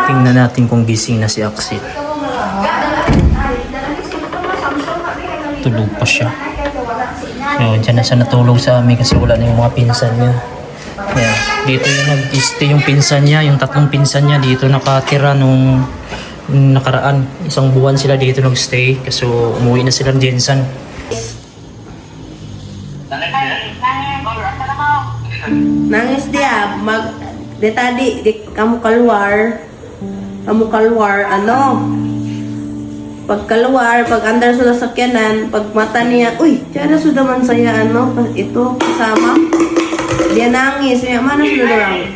Tingnan natin kung gising na si Axel. Tulog pa siya. Diyan na siya natulog sa amin kasi wala na yung mga pinsan niya. Yan. Dito yung nag-stay yung pinsan niya, yung tatlong pinsan niya dito nakatira nung nakaraan. Isang buwan sila dito nag-stay kasi umuwi na sila ng Jensen. Nangis dia tadi kamu keluar pag keluar pag andar sudah sakyanan pag mata niya cara sudah man saya itu sama dia nangis ya mana sudah orang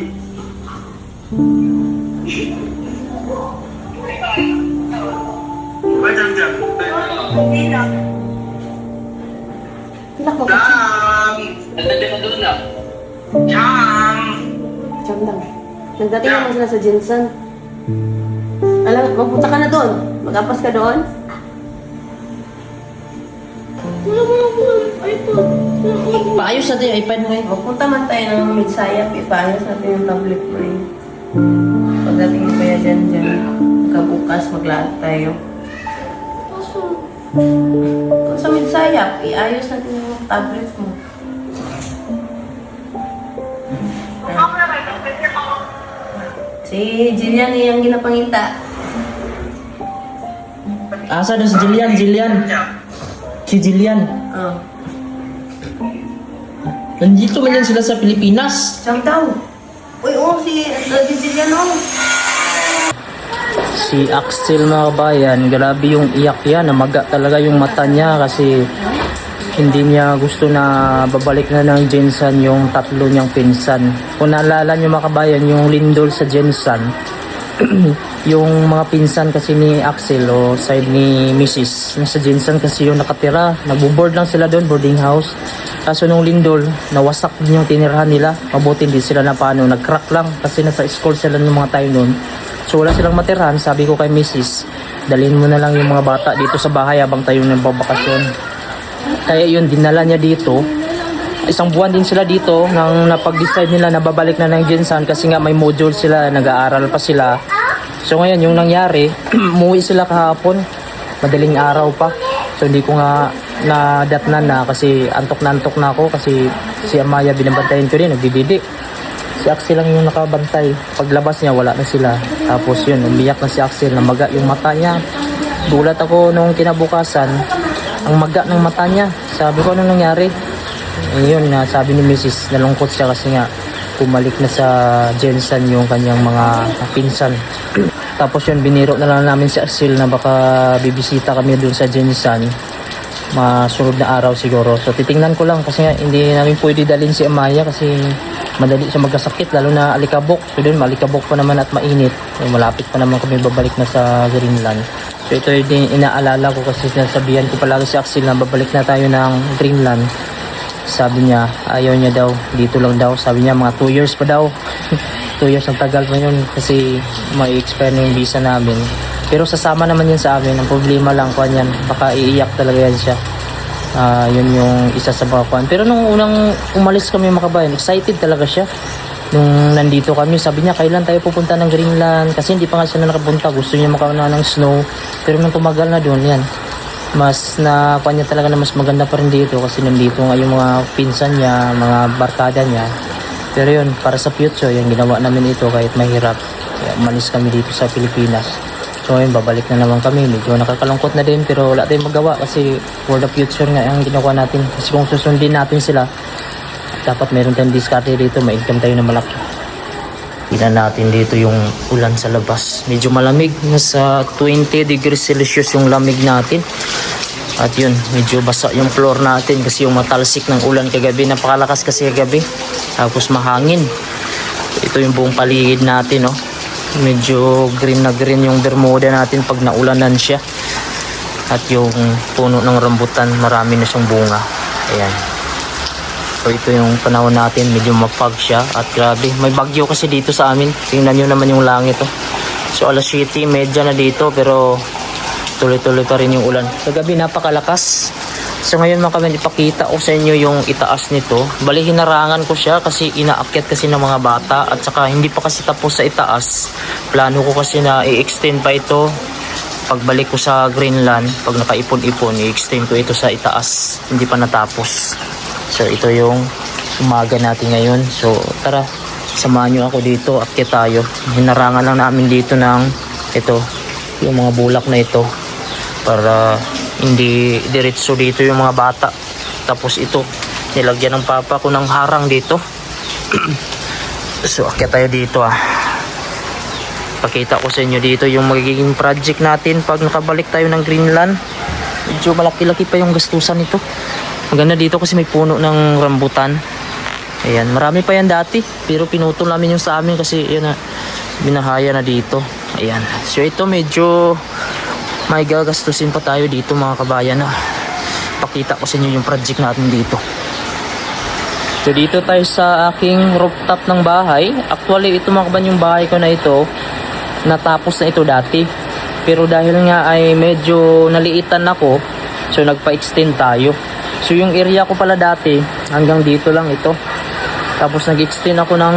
Jam lang. Nagdating naman sila sa Jensen. Alam, magpunta ka na doon. Mag-apas ka doon. Wala mo lang iPad. Paayos natin yung iPad mo eh. Magpunta man tayo ng Midsayap. Ipaayos natin yung tablet mo eh. Pagdating mo kaya dyan. Kabukas, maglahat tayo. Kung sa Midsayap, iayos natin yung tablet mo. Si Jillian yung ginapangita. Asa doon si Jillian? Si Jillian. Oh. Nandito man yan sila sa Pilipinas. Siyang daw. Si Jillian Si Axel mga kabayan, grabe yung iyak yan. Namaga talaga yung mata niya kasi hindi niya gusto na babalik na ng Jensen yung tatlo niyang pinsan. Kung naalala niyo mga kabayan, yung lindol sa Jensen, yung mga pinsan kasi ni Axel o side ni Mrs. Nasa Jensen kasi yung nakatira. Nagbo-board lang sila doon, boarding house. Kaso nung lindol, nawasak din yung tinirahan nila. Mabuti hindi sila na paano, nag-crack lang kasi nasa school sila ng mga tayo noon. So wala silang matirahan. Sabi ko kay Mrs., dalhin mo na lang yung mga bata dito sa bahay habang tayo nagbabakasyon. Kaya yun, dinala niya dito. Isang buwan din sila dito nang napag-decide nila na babalik na ng Jensen kasi nga may module sila, nag-aaral pa sila. So ngayon, yung nangyari, umuwi sila kahapon, madaling araw pa. So hindi ko nga nadatnan na kasi antok na ako kasi si Amaya binabantayan ko rin, nagdididi. Si Axel lang yung nakabantay. Paglabas niya, wala na sila. Tapos yun, umiyak na si Axel, namaga yung mata niya. Gulat ako nung kinabukasan, ang maga ng mata niya. Sabi ko, anong nangyari? Yun, sabi ni Mrs. nalungkot siya kasi nga bumalik na sa Jensen yung kanyang mga pinsan. Tapos yun, biniro na lang namin si Axel na baka bibisita kami dun sa Jensen masunod na araw siguro. So titingnan ko lang kasi nga hindi namin pwede dalhin si Amaya kasi madali siya magkasakit lalo na alikabok. So dun, malikabok pa naman at mainit. So, malapit pa naman kami babalik na sa Greenland. So ito yung inaalala ko kasi sinasabihan ko palagi si Axel na babalik na tayo ng Greenland. Sabi niya, ayaw niya daw, dito lang daw. Sabi niya, mga 2 years pa daw. 2 years ang tagal pa yun kasi ma-expire na yung visa namin. Pero sasama naman yun sa amin. Ang problema lang ko yan, baka iiyak talaga yan siya. Yun yung isa sa mga kuwan. Pero nung unang umalis kami mga kabayan, excited talaga siya. Nung nandito kami, sabi niya, kailan tayo pupunta ng Greenland? Kasi hindi pa nga siya na nakapunta. Gusto niya makauna ng snow. Pero nung tumagal na doon, yan. Mas nakuha niya talaga na mas maganda pa rin dito. Kasi nandito nga yung mga pinsan niya, mga barkada niya. Pero yun, para sa future, yung ginawa namin ito kahit mahirap. Kaya umalis kami dito sa Pilipinas. So ngayon, babalik na naman kami. Medyo nakakalungkot na din pero wala tayong magawa kasi for the future nga ang ginawa natin. Kasi kung susundin natin sila, dapat meron tayong diskarte dito, may income tayo na malaki. Tingnan natin dito yung ulan sa labas. Medyo malamig, nasa 20 degrees Celsius yung lamig natin. At yun, medyo basa yung floor natin kasi yung matalsik ng ulan kagabi. Napakalakas kasi kagabi. Tapos mahangin. Ito yung buong paligid natin, no. Medyo green na green yung Bermuda natin pag naulanan siya. At yung puno ng rambutan, marami na siyang bunga. Ayan. So ito yung panahon natin, medyo mapag siya. At grabe, may bagyo kasi dito sa amin. Tingnan nyo naman yung langit, oh. So alas 7, medya na dito pero tuloy-tuloy pa rin yung ulan. Kagabi napakalakas. So ngayon mga kabayan, ipakita ko sa inyo yung itaas nito. Bali hinarangan ko siya kasi inaakyat kasi ng mga bata at saka hindi pa kasi tapos sa itaas. Plano ko kasi na i-extend pa ito. Pagbalik ko sa Greenland, pag nakaipon-ipon, i-extend ko ito sa itaas. Hindi pa natapos. So ito yung umaga natin ngayon. So tara, samahan nyo ako dito, akyat tayo. Hinarangan lang namin dito ng ito, yung mga bulak na ito para hindi diretso dito yung mga bata. Tapos ito, nilagyan ng papa ko ng harang dito. So akyat tayo dito Pakita ko sa inyo dito yung magiging project natin pag nakabalik tayo ng Greenland. Medyo malaki-laki pa yung gastusan nito. Maganda dito kasi may puno ng rambutan. Ayan, marami pa yan dati, pero pinutol namin yung sa amin kasi yan na, binahaya na dito. Ayan, so ito medyo may gagastusin pa tayo dito mga kabayan Pakita ko sa inyo yung project natin dito. So dito tayo sa aking rooftop ng bahay. Actually ito mga kabayan, yung bahay ko na ito, natapos na ito dati. Pero dahil nga ay medyo naliitan ako, so nagpa-extend tayo. So yung area ko pala dati, hanggang dito lang ito. Tapos nag-extend ako ng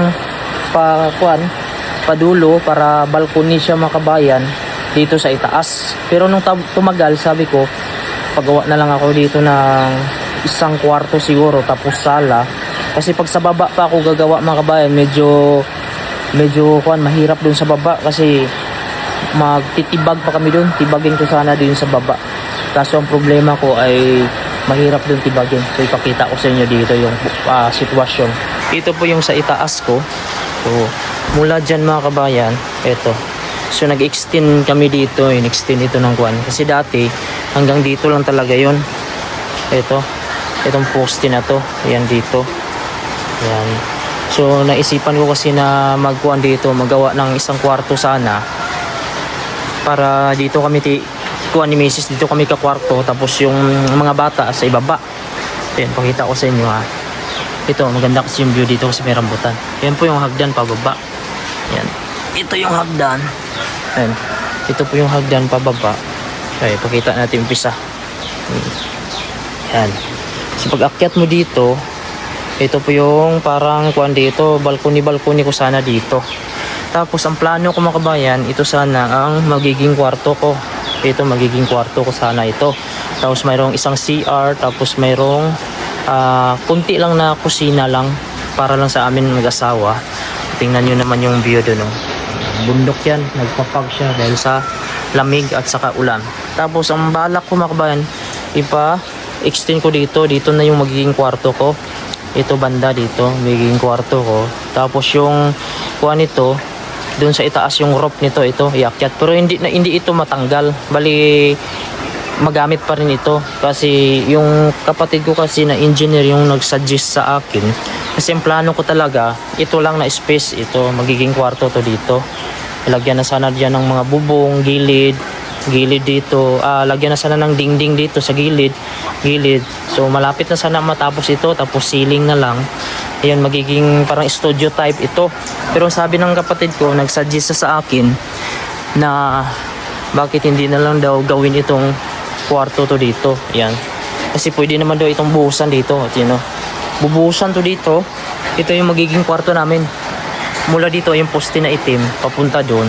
padulo para balcony siya mga kabayan dito sa itaas. Pero nung tumagal, sabi ko, pagawa na lang ako dito ng isang kwarto siguro tapos sala. Kasi pag sa baba pa ako gagawa mga kabayan, medyo mahirap dun sa baba kasi magtitibag pa kami dun. Tibagin ko sana dun sa baba. Kaso ang problema ko ay mahirap dun tibagin. So ipakita ko sa inyo dito yung sitwasyon. Ito po yung sa itaas ko. So mula dyan mga kabayan, ito. So nag-extend kami dito, in-extend ito ng kuwan. Kasi dati hanggang dito lang talaga yon. Itong poste na to, ayan dito. Ayan. So naisipan ko kasi na magkuhan dito, magawa ng isang kwarto sana. Para dito kami kuhan ni Mrs. dito kami kakwarto, tapos yung mga bata sa ibaba. Ayan, pakita ko sa inyo Ito, maganda kasi yung view dito kasi may rambutan. Ayan po yung hagdan pababa. Ayan. Ito yung hagdan. Ayan. Ito po yung hagdan pababa. Okay, pakita natin yung umpisa. Ayan. So pag akyat mo dito, ito po yung parang kuan dito, balcony ko sana dito. Tapos ang plano ko mga kabayan, ito sana ang magiging kwarto ko. Ito magiging kwarto ko sana ito. Tapos mayroong isang CR, tapos mayroong kunti lang na kusina lang para lang sa amin mag-asawa. Tingnan nyo naman yung view doon. Bundok yan, nagpapag siya dahil sa lamig at saka ulan. Tapos ang balak ko mga kabayan, extend ko dito na yung magiging kwarto ko. Ito banda dito, magiging kwarto ko. Tapos yung kuha nito, doon sa itaas yung roof nito, ito iakyat. Pero hindi ito matanggal. Bali magamit pa rin ito kasi yung kapatid ko kasi na engineer yung nagsuggest sa akin. Kasi ang plano ko talaga, ito lang na space, ito magiging kwarto to dito. Lagyan na sana diyan ng mga bubong, gilid dito, lagyan na sana ng dingding dito sa gilid. So malapit na sana matapos ito, tapos ceiling na lang. Ayun, magiging parang studio type ito. Pero sabi ng kapatid ko, nagsuggest sa akin na bakit hindi na lang daw gawin itong kwarto to dito. Ayan. Kasi pwede naman daw itong buhusan dito. At yun, bubuhusan to dito. Ito yung magiging kwarto namin. Mula dito yung poste na itim, papunta doon.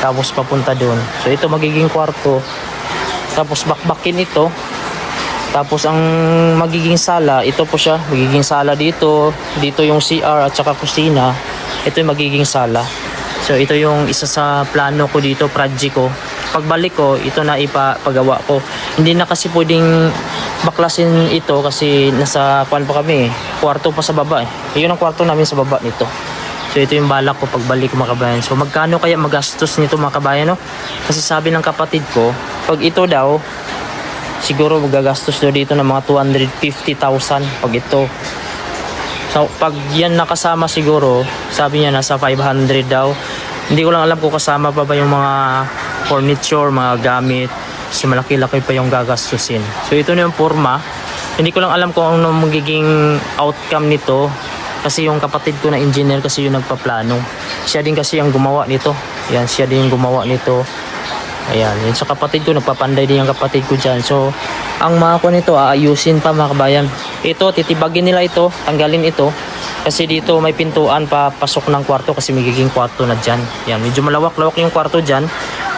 Tapos papunta doon. So ito magiging kwarto. Tapos bakbakin ito. Tapos ang magiging sala, ito po siya. Magiging sala dito. Dito yung CR at saka kusina. Ito yung magiging sala. So ito yung isa sa plano ko dito, project ko. Pagbalik ko, ito na ipagawa ko. Hindi na kasi pwedeng baklasin ito kasi nasa pa kami. Kwarto pa sa baba . Yun ang kwarto namin sa baba nito. So ito yung balak ko pagbalik ko mga kabayan. So magkano kaya magastos nito mga kabayan Kasi sabi ng kapatid ko, pag ito daw, siguro magagastos daw dito ng mga 250,000 pag ito. So pag yan nakasama siguro, sabi niya nasa 500 daw. Hindi ko lang alam kung kasama pa ba yung mga furniture, mga gamit. Kasi malaki-laki pa yung gagastusin. So ito na yung forma. Hindi ko lang alam kung ano magiging outcome nito. Kasi yung kapatid ko na engineer kasi yung nagpaplano. Siya din kasi ang gumawa nito. Yan, siya din yung gumawa nito. Ayan, yun sa kapatid ko, nagpapanday din yung kapatid ko dyan. So, ang mga ko nito aayusin pa mga kabayan. Ito titibagin nila ito, tanggalin ito kasi dito may pintuan pa pasok ng kwarto kasi magiging kwarto na dyan. Yan, medyo malawak-lawak yung kwarto dyan.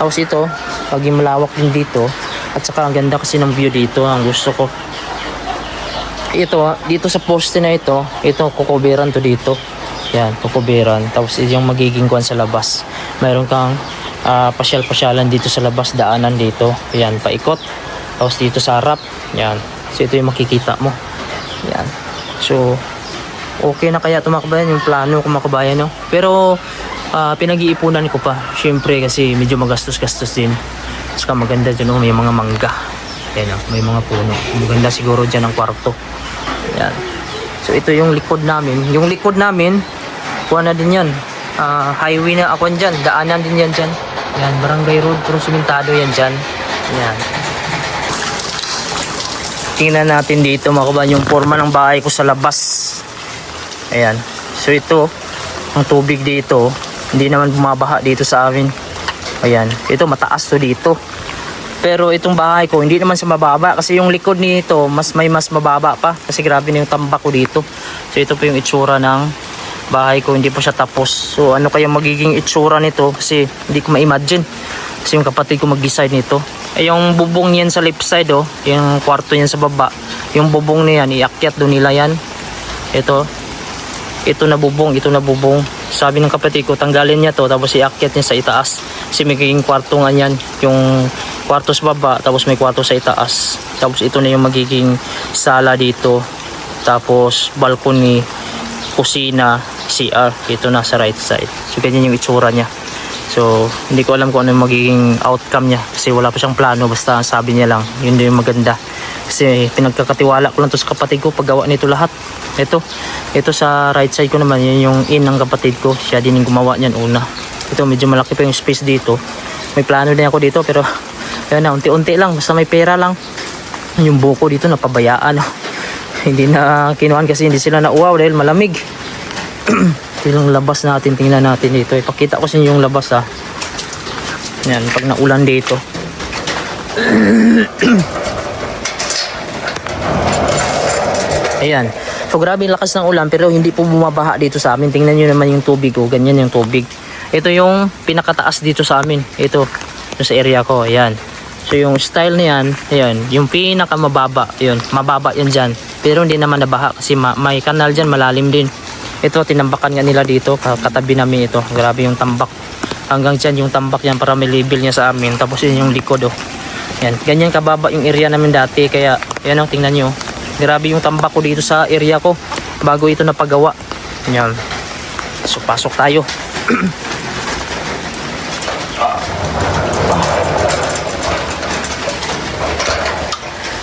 Tapos ito maging malawak din dito at saka ang ganda kasi ng view dito, ang gusto ko. Ito dito sa poste na ito kukuberan to dito. Yan, kukuberan. Tapos yung magiging kuwan sa labas. Mayroon kang pasyal-pasyalan dito sa labas, daanan dito. Yan, paikot. Tapos dito sa harap. Yan. So ito yung makikita mo. Yan. So okay na kaya ito mga kabayan, yung plano ko mga kabayan, no? Pero pinag-iipunan ko pa. Syempre kasi medyo magastos-gastos din. Saka maganda dyan, no? May mga mangga. Yan, no? May mga puno. Maganda siguro dyan ang kwarto. Yan. So ito yung likod namin. Yung likod namin, kuha na din yan. Highway na ako dyan. Daanan din yan dyan. Yan, barangay road. Pero simentado yan dyan. Yan. Tingnan natin dito mga kabayan yung forma ng bahay ko sa labas. Ayan. So ito, ang tubig dito, hindi naman bumabaha dito sa amin. Ayan. Ito mataas to dito. Pero itong bahay ko, hindi naman sa mababa. Kasi yung likod nito, mas mababa pa. Kasi grabe na yung tambak ko dito. So ito po yung itsura ng bahay ko. Hindi pa siya tapos. So ano kaya magiging itsura nito? Kasi hindi ko ma-imagine. Kasi yung kapatid ko mag-decide nito. Yung bubong niyan sa left side, yung kwarto niyan sa baba, yung bubong niyan iakyat doon nila yan. Ito na bubong. Sabi ng kapatid ko, tanggalin niya to tapos iakyat niya sa itaas. Kasi magiging kwarto nga yan, yung kwarto sa baba tapos may kwarto sa itaas. Tapos ito na yung magiging sala dito. Tapos balcony, kusina, CR. Ito na sa right side. So ganyan yung itsura niya. So, hindi ko alam kung ano yung magiging outcome niya kasi wala pa siyang plano, basta sabi niya lang, yun din yung maganda. Kasi pinagkakatiwala ko lang to sa kapatid ko paggawa nito lahat. Ito sa right side ko naman, yun yung in ng kapatid ko, siya din yung gumawa niyan una. Ito medyo malaki pa yung space dito. May plano din ako dito pero yun na, unti-unti lang, basta may pera lang. Yung buko dito napabayaan. Hindi na kinuhan kasi hindi sila nauwaw dahil malamig. Yung labas natin, tingnan natin dito. Ipakita ko sa inyo yung labas ha. Yan, pag naulan dito. Ayan. So grabe yung lakas ng ulan pero hindi po bumabaha dito sa amin. Tingnan nyo naman yung tubig ko. Ganyan yung tubig. Ito yung pinakataas dito sa amin. Ito sa area ko. Ayan. So yung style niyan, ayan, yung pinakamababa. Yun, mababa yan dyan. Pero hindi naman nabaha kasi may kanal dyan, malalim din. Ito, tinambakan nga nila dito, katabi namin ito. Grabe yung tambak. Hanggang dyan yung tambak yan para may label niya sa amin. Tapos yun yung likod, Yan, ganyan kababa yung area namin dati. Kaya, yan tingnan nyo. Grabe yung tambak ko dito sa area ko. Bago ito napagawa. Yan. So, pasok tayo.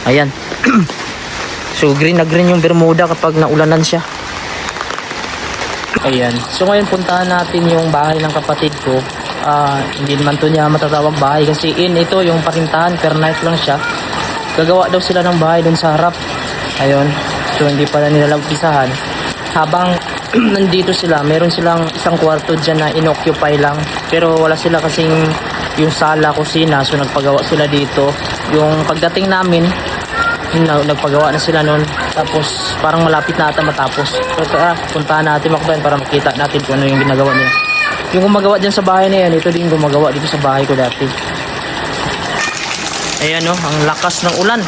Ayan. So, green na green yung Bermuda kapag naulanan siya. Ayan. So ngayon puntahan natin yung bahay ng kapatid ko. Hindi naman to niya matatawag bahay kasi ito yung parintahan, per night lang siya. Gagawa daw sila ng bahay dun sa harap. Ayun. So hindi pa na nila umpisahan. Habang nandito sila, meron silang isang kwarto dyan na inoccupy lang. Pero wala sila kasing yung sala, kusina. So nagpagawa sila dito. Yung pagdating namin, nagpagawa na sila nun. Tapos parang malapit na ata matapos. So puntahan natin makbayan para makita natin kung ano yung ginagawa nila. Yung gumagawa dyan sa bahay na yan, ito din gumagawa dito sa bahay ko dati. Ayan ang lakas ng ulan.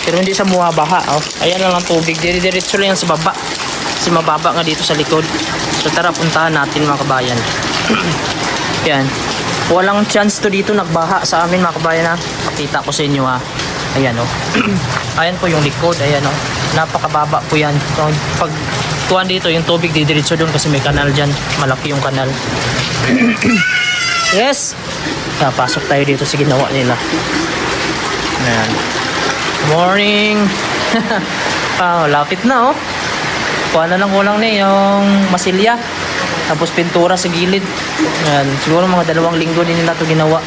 Pero hindi sa bumabaha. Ayan lang ang tubig, dire-diretso lang yan sa baba. Kasi mababa nga dito sa likod. So tara puntahan natin mga kabayan. Yan. Walang chance to dito nagbaha sa amin mga kabayan ha. Pakita ko sa inyo ha. Ayan ayan po yung likod. Ayan napakababa po yan. So pag tuwan dito yung tubig didiretso doon kasi may kanal dyan. Malaki yung kanal. Yes. Pasok tayo dito sa ginawa nila. Ayan. Morning. Lapit na kuha na lang kulang na yung masilya. Tapos pintura sa gilid. Ayan. Siguro mga 2 linggo din nila ito ginawa.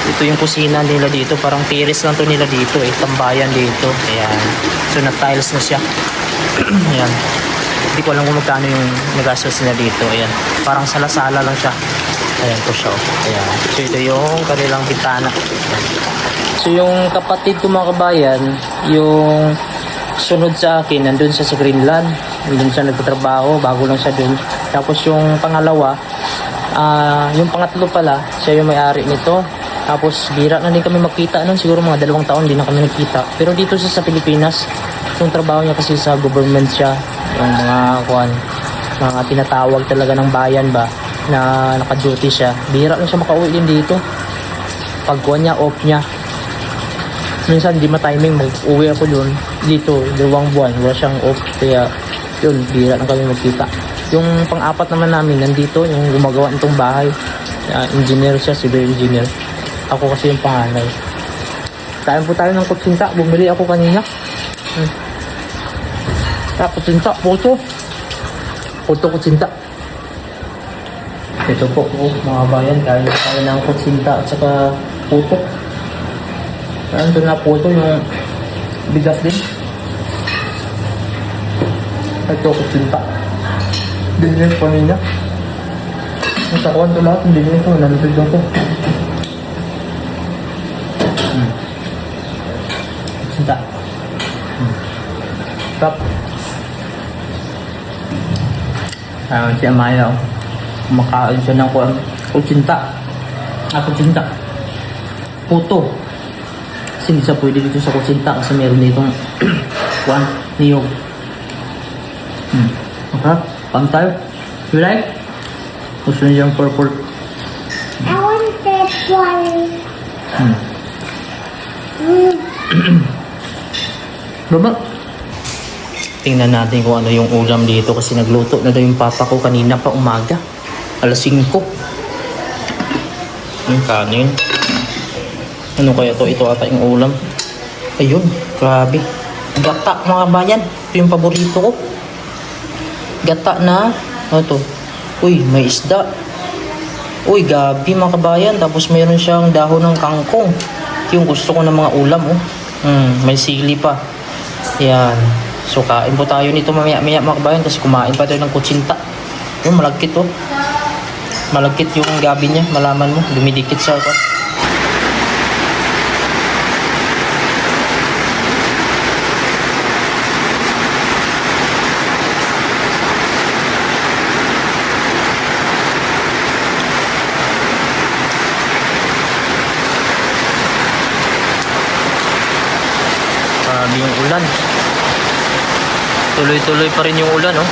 Ito yung kusina nila dito. Parang tiris lang to nila dito tambayan dito. Ayan. So na tiles na siya. Ayan. Hindi ko alam kung magkano yung nagastos nila dito. Ayan. Parang salasala lang siya. Ayan po siya. Ayan. So ito yung kanilang bintana. So yung kapatid ko mga kabayan, yung sunod sa akin, nandun siya sa Greenland. Nandun siya nagtatrabaho, bago lang siya dun. Tapos yung pangalawa, yung pangatlo pala, siya yung may-ari nito. Tapos bira na din kami magkita nun, siguro mga 2 taon din na kami nagkita. Pero dito siya sa Pilipinas, yung trabaho niya kasi sa government siya, yung mga tinatawag talaga ng bayan ba, na naka-duty siya. Bira lang siya makauwi din dito. Pagkuha niya, off niya. Minsan di ma-timing, mag-uwi ako dun. Dito, 2 buwan, wala siyang off. Kaya yun, bira lang kami magkita. Yung pang-apat naman namin, nandito, yung gumagawa nitong bahay. Engineer siya, civil engineer. Ako kasi yung panganay. Kain po tayo ng kutsinta. Bumili ako kanina. Kutsinta, puto. Puto kutsinta. Ito po, mga bayan, kain tayo ng kutsinta at saka puto. Ito na puto, yung bigas din. Ito kutsinta. Dinner po ninyo. Nasakuhan ito lahat, hindi nito, nalutod lang ko. Kutsinta. Stop. Si Amaya, kumakain siya ng kutsinta. Kutsinta. Puto. Kasi hindi siya pwede dito sa kutsinta kasi meron ditong niyog. Okay, pantay. You like? Gusto niya yung purple. I want that one. Baba. Tingnan natin kung ano yung ulam dito kasi nagluto na daw yung papa ko kanina pa umaga. Alas 5. Yung kanin. Ano kaya to? Ito ata yung ulam. Ayun, grabe. Gata mga bayan. Ito yung paborito ko. Gata na. Ano to? Uy, may isda. Uy, gabi mga kabayan. Tapos mayroon siyang dahon ng kangkong. Yung gusto ko ng mga ulam, oh. May sili pa. Yan. So, kain po tayo nito mamaya-maya mga kabayan kasi kumain pa tayo ng kutsinta. Yung malagkit, oh. Malagkit yung gabi niya. Malaman mo, dumidikit sa ako. Yung ulan. Tuloy-tuloy pa rin yung ulan, oh.